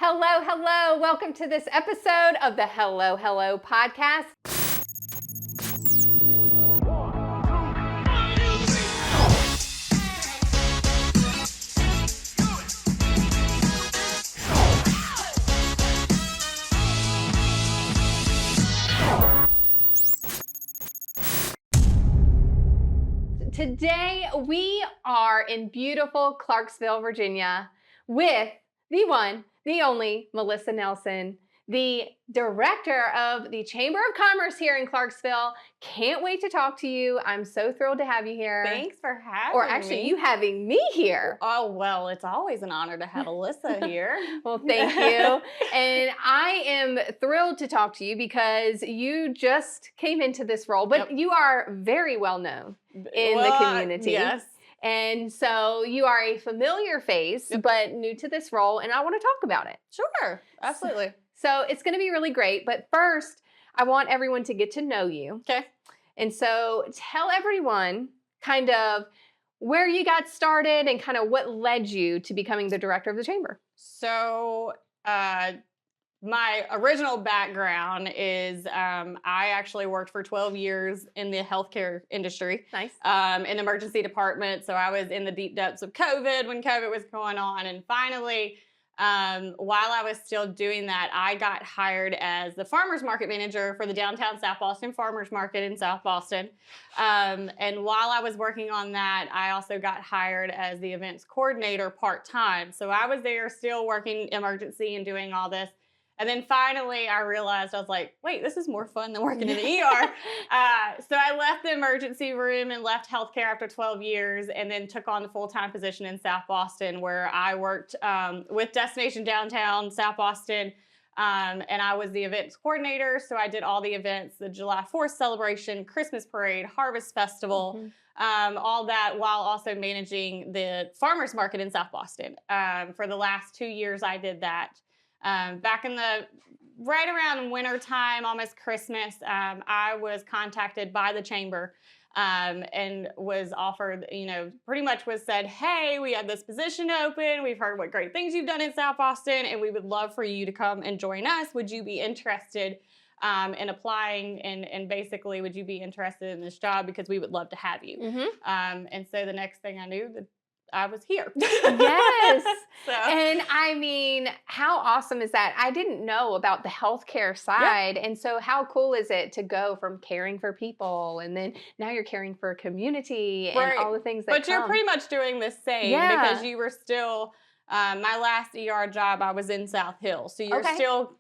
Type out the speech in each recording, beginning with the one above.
Hello, hello. Welcome to this episode of the Hello, Hello podcast. Today, we are in beautiful Clarksville, Virginia, with the one, the only Alyssa Nelson, the director of the Chamber of Commerce here in Clarksville. Can't wait to talk to you. I'm so thrilled to have you here. Thanks for having me. Or actually, you having me here. Oh, well, it's always an honor to have Alyssa here. Well, thank you. And I am thrilled to talk to you because you just came into this role, but you are very well known in the community. Yes. And so you are a familiar face, but new to this role, and I want to talk about it. Sure, absolutely. So it's going to be really great. But first, I want everyone to get to know you. Okay. And so tell everyone kind of where you got started and kind of what led you to becoming the director of the chamber. So, my original background is I actually worked for 12 years in the healthcare industry. Nice. In the emergency department. So I was in the deep depths of COVID when COVID was going on. And finally, while I was still doing that, I got hired as the farmers market manager for the downtown South Boston Farmers Market in South Boston. And while I was working on that, I also got hired as the events coordinator part-time. So I was there still working emergency and doing all this. And then finally, I realized, I was like, wait, this is more fun than working in the ER. So I left the emergency room and left healthcare after 12 years and then took on the full-time position in South Boston where I worked with Destination Downtown South Boston. And I was the events coordinator. So I did all the events, the July 4th celebration, Christmas parade, Harvest Festival, all that while also managing the farmers market in South Boston. For the last 2 years, I did that. Back in right around winter time, almost Christmas, I was contacted by the chamber and was offered, pretty much was said, hey, we have this position open. We've heard what great things you've done in South Boston, and we would love for you to come and join us. Would you be interested in applying? And basically, would you be interested in this job? Because we would love to have you. And so the next thing I knew, I was here. Yes. So. And I mean, how awesome is that? I didn't know about the healthcare side. And so how cool is it to go from caring for people and then now you're caring for a community and all the things that You're pretty much doing the same because you were still, my last ER job, I was in South Hill. So you're still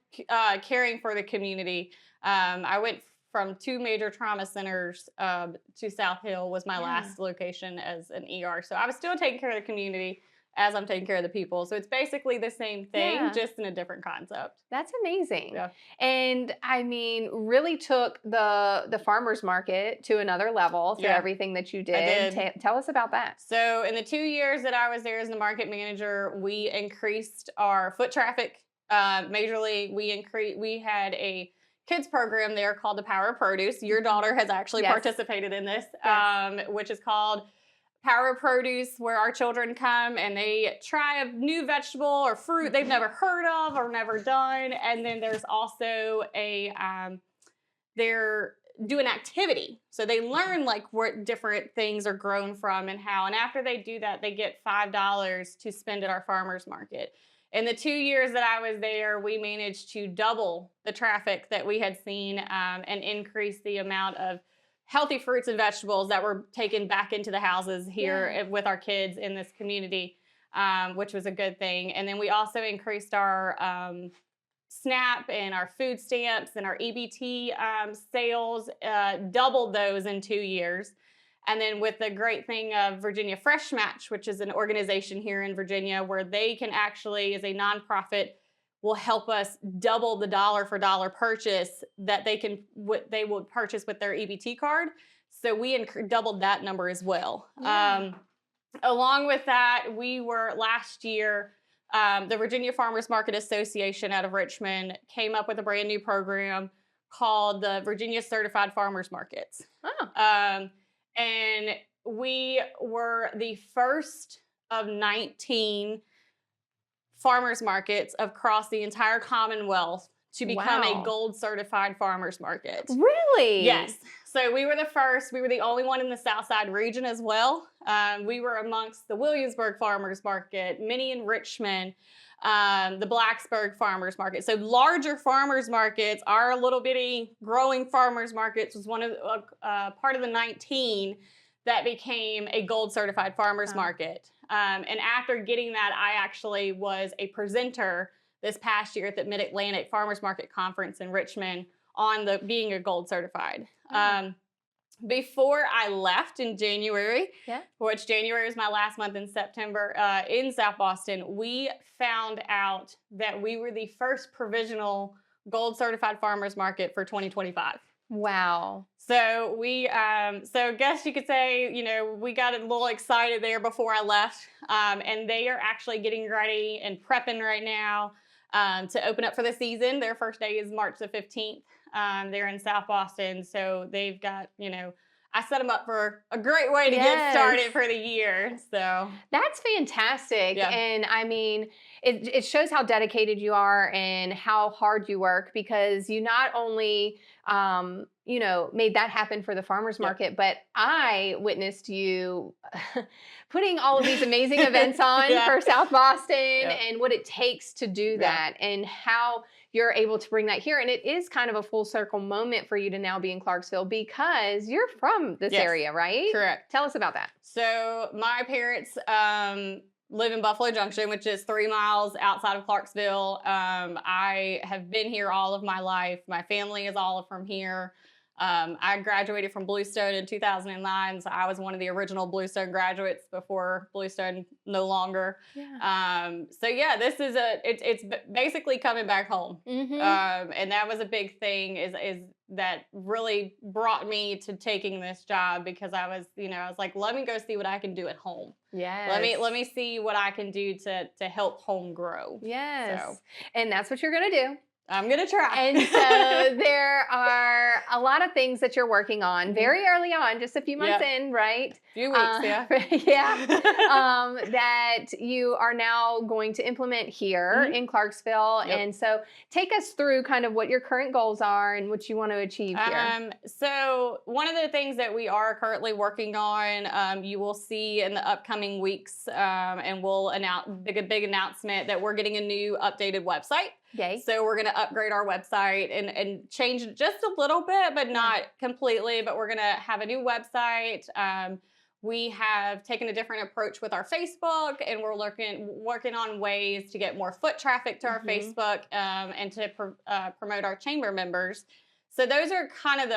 caring for the community. I went from 2 major trauma centers to South Hill was my last location as an ER. So I was still taking care of the community as I'm taking care of the people. So it's basically the same thing, just in a different concept. That's amazing. Yeah. And I mean, really took the farmers market to another level through everything that you did. I did. Tell us about that. So in the 2 years that I was there as the market manager, we increased our foot traffic majorly. We had a kids program there called the Power of Produce. Your daughter has actually participated in this, which is called Power of Produce, where our children come and they try a new vegetable or fruit they've never heard of or never done. And then there's also they're doing activity. So they learn like where different things are grown from and how. And after they do that, they get $5 to spend at our farmers market. In the 2 years that I was there, we managed to double the traffic that we had seen and increase the amount of healthy fruits and vegetables that were taken back into the houses here with our kids in this community, which was a good thing. And then we also increased our SNAP and our food stamps and our EBT sales, doubled those in 2 years. And then with the great thing of Virginia Fresh Match, which is an organization here in Virginia where they can actually, as a nonprofit, will help us double the dollar for dollar purchase that they would purchase with their EBT card. So we doubled that number as well. Along with that, we were last year, the Virginia Farmers Market Association out of Richmond came up with a brand new program called the Virginia Certified Farmers Markets. And we were the first of 19 farmers markets across the entire Commonwealth to become a Wow. gold certified farmers market. Really? Yes. So we were the first. We were the only one in the Southside region as well. We were amongst the Williamsburg Farmers Market, many in Richmond, the Blacksburg Farmers Market. So larger farmers markets. Our little bitty growing farmers markets was one of part of the 19 that became a gold certified farmers market. And after getting that, I actually was a presenter this past year at the Mid-Atlantic Farmers Market Conference in Richmond on the being a gold certified. Before I left in January, which January was my last month in September, in South Boston, we found out that we were the first provisional gold certified farmers market for 2025. Wow. So we, so I guess you could say, you know, we got a little excited there before I left, and they are actually getting ready and prepping right now to open up for the season. Their first day is March the 15th. They're in South Boston, so they've got, you know, I set them up for a great way to get started for the year. So that's fantastic. And I mean, it shows how dedicated you are and how hard you work, because you not only, you know, made that happen for the farmers market, but I witnessed you putting all of these amazing events on for South Boston and what it takes to do that and how you're able to bring that here. And it is kind of a full circle moment for you to now be in Clarksville because you're from this area, right? Correct. Tell us about that. So my parents live in Buffalo Junction, which is 3 miles outside of Clarksville. I have been here all of my life. My family is all from here. I graduated from Bluestone in 2009, so I was one of the original Bluestone graduates before Bluestone no longer. So yeah, this is it's basically coming back home, and that was a big thing. Is that really brought me to taking this job, because I was, you know, I was like, let me go see what I can do at home. Let me see what I can do to help home grow. So. And that's what you're gonna do. I'm going to try. And so there are a lot of things that you're working on very early on, just a few months in, right? A few weeks, that you are now going to implement here in Clarksville. And so take us through kind of what your current goals are and what you want to achieve here. So one of the things that we are currently working on, you will see in the upcoming weeks, and we'll announce a big announcement that we're getting a new updated website. So we're going to upgrade our website and change it just a little bit, but not completely. But we're going to have a new website. We have taken a different approach with our Facebook, and we're working on ways to get more foot traffic to our Facebook, and to promote our chamber members. So those are kind of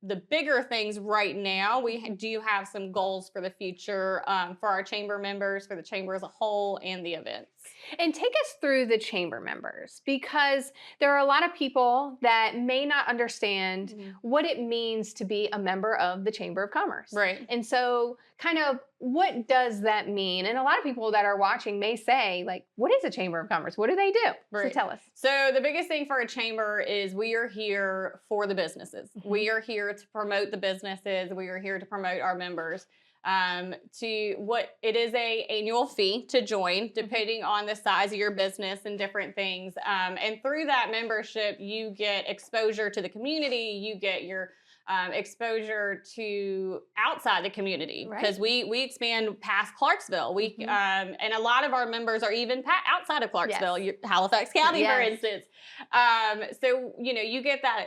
the bigger things right now. We do have some goals for the future, for our chamber members, for the chamber as a whole, and the events. And take us through the chamber members, because there are a lot of people that may not understand what it means to be a member of the Chamber of Commerce. Right. And so kind of what does that mean? And a lot of people that are watching may say, like, what is a Chamber of Commerce? What do they do? So tell us. So the biggest thing for a chamber is we are here for the businesses. We are here to promote the businesses. We are here to promote our members. It is a annual fee to join, depending on the size of your business and different things. And through that membership, you get exposure to the community. You get your exposure to outside the community, because we expand past Clarksville. And a lot of our members are even outside of Clarksville, Halifax County, for instance. So, you know, you get that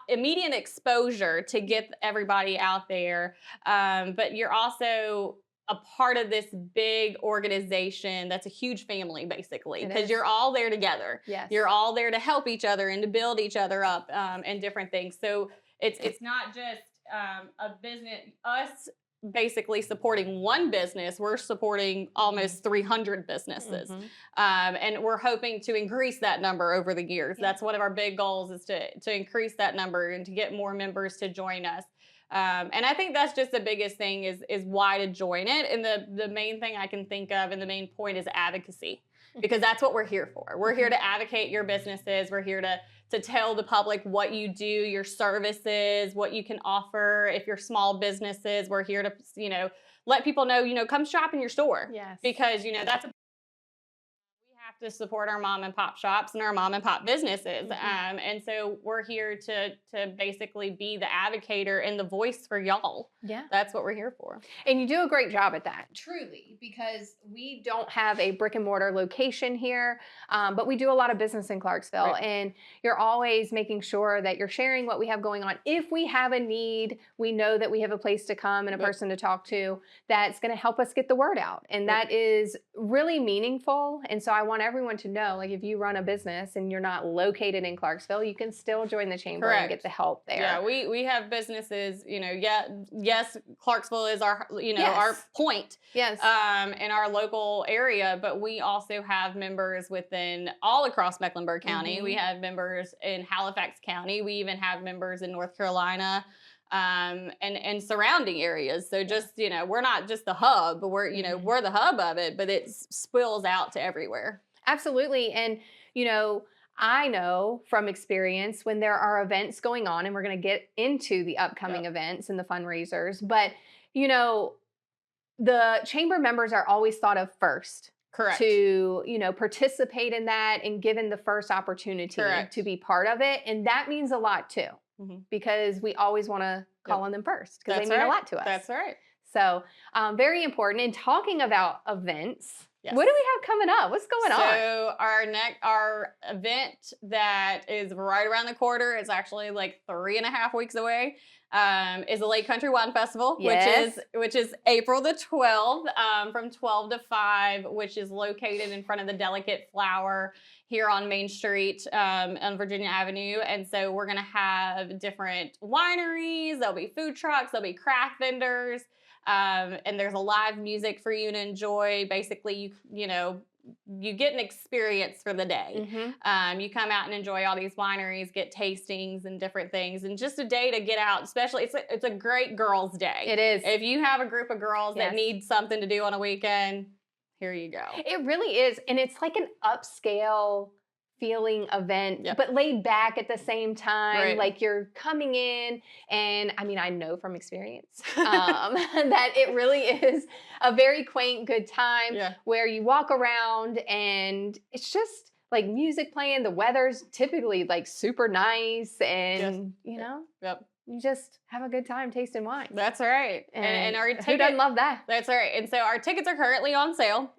immediate exposure to get everybody out there. But you're also a part of this big organization that's a huge family, basically, because you're all there together. You're all there to help each other and to build each other up, and different things. So it's not just a business, us basically supporting one business. We're supporting almost 300 businesses. And we're hoping to increase that number over the years. That's one of our big goals, is to increase that number and to get more members to join us. And I think that's just the biggest thing is why to join it. And the main thing I can think of, and the main point, is advocacy, because that's what we're here for. We're here to advocate your businesses. We're here to tell the public what you do, your services, what you can offer. If you're small businesses, we're here to, let people know, come shop in your store. Because, that's we to support our mom and pop shops and our mom and pop businesses. And so we're here to basically be the advocator and the voice for y'all. Yeah. That's what we're here for. And you do a great job at that, truly, because we don't have a brick and mortar location here, but we do a lot of business in Clarksville. Right. And you're always making sure that you're sharing what we have going on. If we have a need, we know that we have a place to come and a person to talk to that's going to help us get the word out. And that is really meaningful. And so I want everyone to know, like, if you run a business and you're not located in Clarksville, you can still join the chamber and get the help there. Yeah, we have businesses, you know, yes, Clarksville is our, you know, our point. Yes. In our local area, but we also have members within all across Mecklenburg County. We have members in Halifax County. We even have members in North Carolina. And surrounding areas. So just, you know, we're not just the hub, but we're, you know, we're the hub of it, but it spills out to everywhere. Absolutely. And, you know, I know from experience when there are events going on, and we're going to get into the upcoming events and the fundraisers, but, you know, the chamber members are always thought of first. Correct. To, you know, participate in that and given the first opportunity to be part of it. And that means a lot too. Because we always want to call on them first because they mean a lot to us. That's right. So very important. And talking about events, what do we have coming up? What's going on? So our event that is right around the corner is actually like 3.5 weeks away. Is the Lake Country Wine Festival, which is April the 12th, from 12 to 5, which is located in front of the Delicate Flower here on Main Street on Virginia Avenue. And so we're going to have different wineries. There'll be food trucks. There'll be craft vendors. And there's a live music for you to enjoy. Basically, you know, you get an experience for the day. You come out and enjoy all these wineries, get tastings and different things, and just a day to get out. Especially, it's a great girls' day. It is. If you have a group of girls that need something to do on a weekend, here you go. It really is, and it's like an upscale feeling event, but laid back at the same time. Like you're coming in, and I mean, I know from experience that it really is a very quaint, good time where you walk around and it's just like music playing. The weather's typically like super nice, and you know, you just have a good time tasting wine. That's right. And our who doesn't love that? That's right. And so our tickets are currently on sale.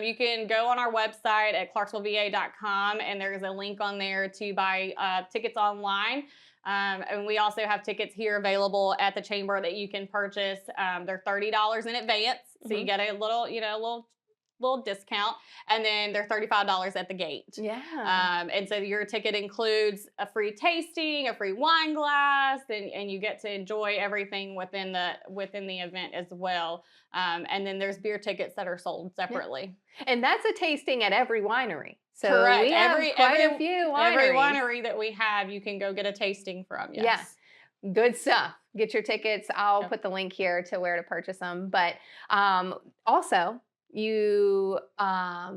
You can go on our website at clarksvilleva.com, and there's a link on there to buy tickets online. And we also have tickets here available at the chamber that you can purchase. They're $30 in advance, so you get a little, you know, little discount, and then they're $35 at the gate. And so your ticket includes a free tasting, a free wine glass, and you get to enjoy everything within the event as well. And then there's beer tickets that are sold separately. And that's a tasting at every winery. So correct. We have quite a few wineries. Every winery that we have, you can go get a tasting from. Yes. Good stuff. Get your tickets. I'll put the link here to where to purchase them. But also, you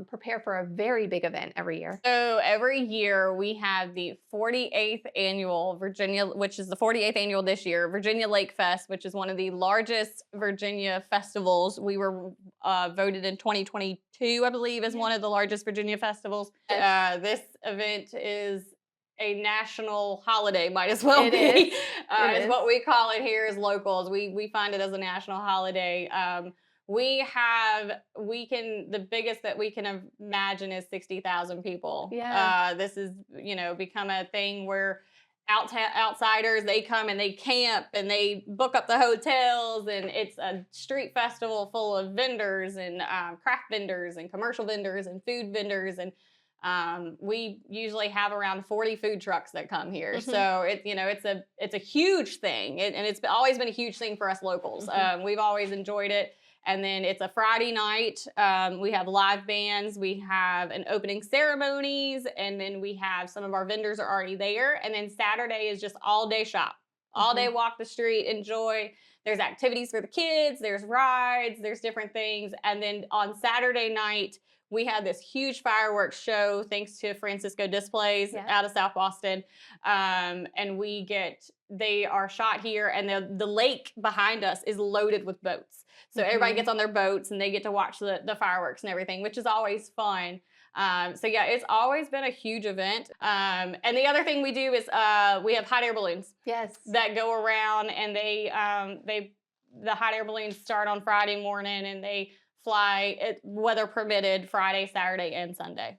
prepare for a very big event every year. So every year we have the 48th annual Virginia, which is the 48th annual this year, Virginia Lake Fest, which is one of the largest Virginia festivals. We were voted in 2022, I believe, as one of the largest Virginia festivals. This event is a national holiday, might as well be. Is what we call it here as locals. We find it as a national holiday. The biggest that we can imagine is 60,000 people. This is, you know, become a thing where outsiders, they come and they camp and they book up the hotels, and it's a street festival full of vendors and craft vendors and commercial vendors and food vendors. And we usually have around 40 food trucks that come here. So it's a huge thing. And it's always been a huge thing for us locals. We've always enjoyed it. And then it's a Friday night. We have live bands. We have an opening ceremonies. And then we have some of our vendors are already there. And then Saturday is just all day shop. All day walk the street, enjoy. There's activities for the kids. There's rides. There's different things. And then on Saturday night, we had this huge fireworks show thanks to Francisco Displays out of South Boston. And they are shot here, and the lake behind us is loaded with boats. So everybody gets on their boats and they get to watch the fireworks and everything, which is always fun. So yeah, it's always been a huge event. And the other thing we do is we have hot air balloons Yes. that go around, and the hot air balloons start on Friday morning, and they fly, weather permitted, Friday, Saturday, and Sunday.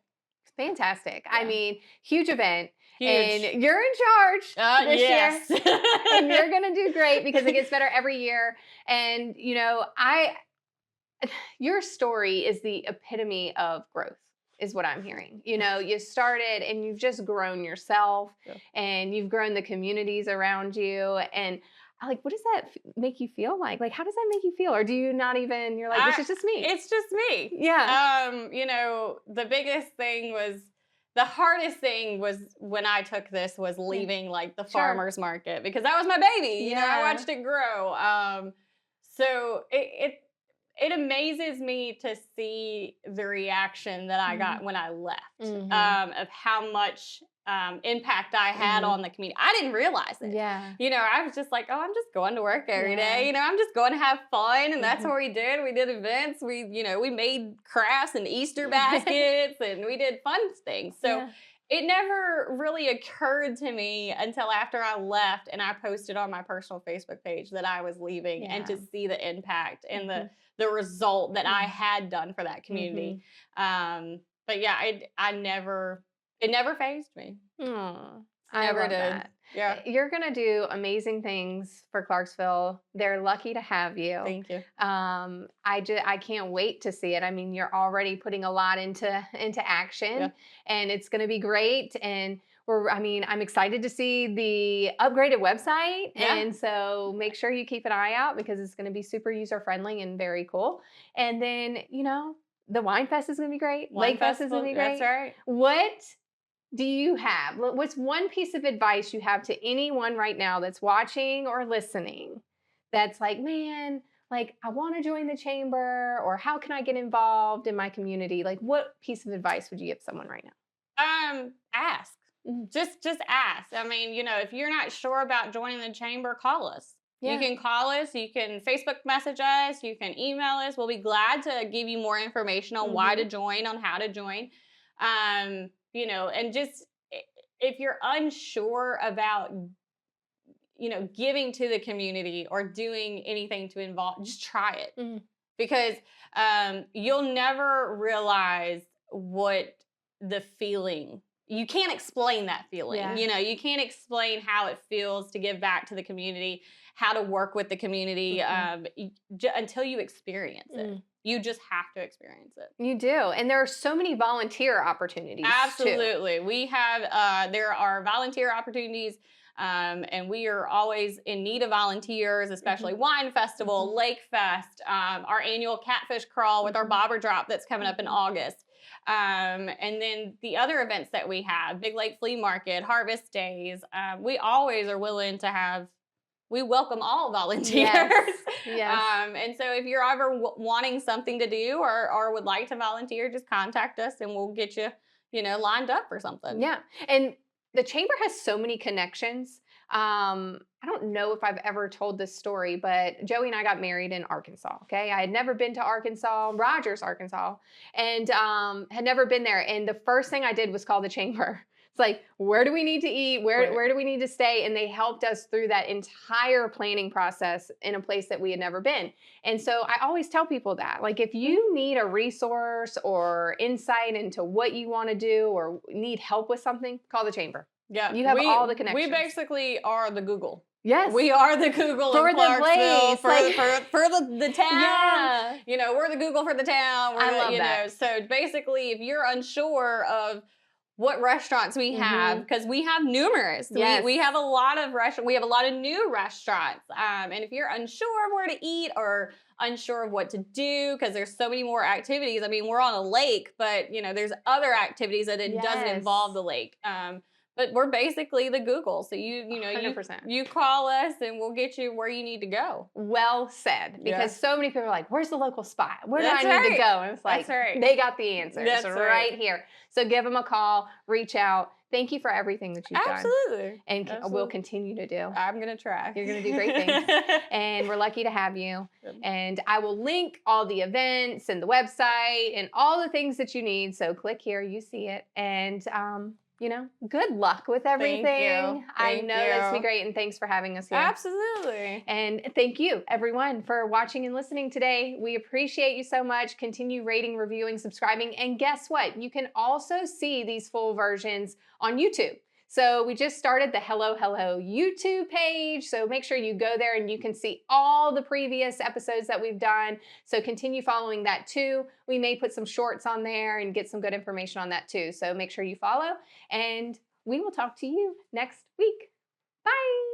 Fantastic. I Yeah. mean, huge event. Huge. And you're in charge this Yes. year. And you're going to do great because it gets better every year. And, you know, your story is the epitome of growth, is what I'm hearing. You know, you started and you've just grown yourself, Yeah. and you've grown the communities around you. And like, what does that make you feel like? Like, how does that make you feel? Or do you not even, you're like, this is just me? It's just me. Yeah. You know, the hardest thing was when I took this was leaving like the farmer's market, because that was my baby. You know, I watched it grow. So it amazes me to see the reaction that I got when I left, of how much impact I had on the community. I didn't realize it. Yeah. You know, I was just like, oh, I'm just going to work every day. You know, I'm just going to have fun. And that's what we did. We did events. We made crafts and Easter baskets, and we did fun things. So it never really occurred to me until after I left and I posted on my personal Facebook page that I was leaving, and to see the impact and the result that I had done for that community. But yeah, it never fazed me. I Never love did. that. Yeah. You're going to do amazing things for Clarksville. They're lucky to have you. Thank you. I can't wait to see it. I mean, you're already putting a lot into action, and it's going to be great. And I'm excited to see the upgraded website. And so make sure you keep an eye out, because it's going to be super user friendly and very cool. And then, you know, the Wine Fest is going to be great. Lake Fest is going to be great. That's right. What do you have? What's one piece of advice you have to anyone right now that's watching or listening that's like, man, like, I want to join the chamber, or how can I get involved in my community? Like, what piece of advice would you give someone right now? Ask. Just ask. I mean, you know, if you're not sure about joining the chamber, call us. You can call us, you can Facebook message us, you can email us. We'll be glad to give you more information on why to join, on how to join. You know, and just if you're unsure about, you know, giving to the community or doing anything to involve, just try it. Because you'll never realize what the feeling, you can't explain that feeling. You know, you can't explain how it feels to give back to the community, how to work with the community, until you experience it. You just have to experience it. You do. And there are so many volunteer opportunities. Absolutely. We have, there are volunteer opportunities, and we are always in need of volunteers, especially Wine Festival, Lake Fest, our annual Catfish Crawl with our Bobber Drop that's coming up in August. And then the other events that we have, Big Lake Flea Market, Harvest Days, we always are willing to have, we welcome all volunteers. And so if you're ever wanting something to do or would like to volunteer, just contact us and we'll get you, you know, lined up for something. Yeah. And the chamber has so many connections. I don't know if I've ever told this story, but Joey and I got married in Arkansas. Okay. I had never been to Arkansas, Rogers, Arkansas, and had never been there. And the first thing I did was call the chamber. It's like, where do we need to eat? Where do we need to stay? And they helped us through that entire planning process in a place that we had never been. And so I always tell people that, like, if you need a resource or insight into what you want to do or need help with something, call the chamber. Yeah. You have all the connections. We basically are the Google. Yes. We are the Google for of Clarksville, for the town. Yeah. You know, we're the Google for the town. I love that. So basically, if you're unsure of what restaurants we have, because we have numerous. We have a lot of restaurants. We have a lot of new restaurants. And if you're unsure of where to eat or unsure of what to do, because there's so many more activities. I mean, we're on a lake, but you know, there's other activities that it doesn't involve the lake. But we're basically the Google. So you know, 100%. you call us and we'll get you where you need to go. Well said, because Yeah. so many people are like, where's the local spot? Where do That's I need to right. go? And it's like, That's right. they got the answers That's right right. here. So give them a call, reach out. Thank you for everything that you've done Absolutely. and will Absolutely. continue to do. I'm gonna try. You're going to do great things. And we're lucky to have you. And I will link all the events and the website and all the things that you need. So click here, you see it. And, you know, good luck with everything. I Thank know that's going to be you. great. And thanks for having us here. Absolutely. And thank you, everyone, for watching and listening today. We appreciate you so much. Continue rating, reviewing, subscribing. And guess what? You can also see these full versions on YouTube. So we just started the Hello Hello YouTube page. So make sure you go there and you can see all the previous episodes that we've done. So continue following that too. We may put some shorts on there and get some good information on that too. So make sure you follow. And we will talk to you next week. Bye.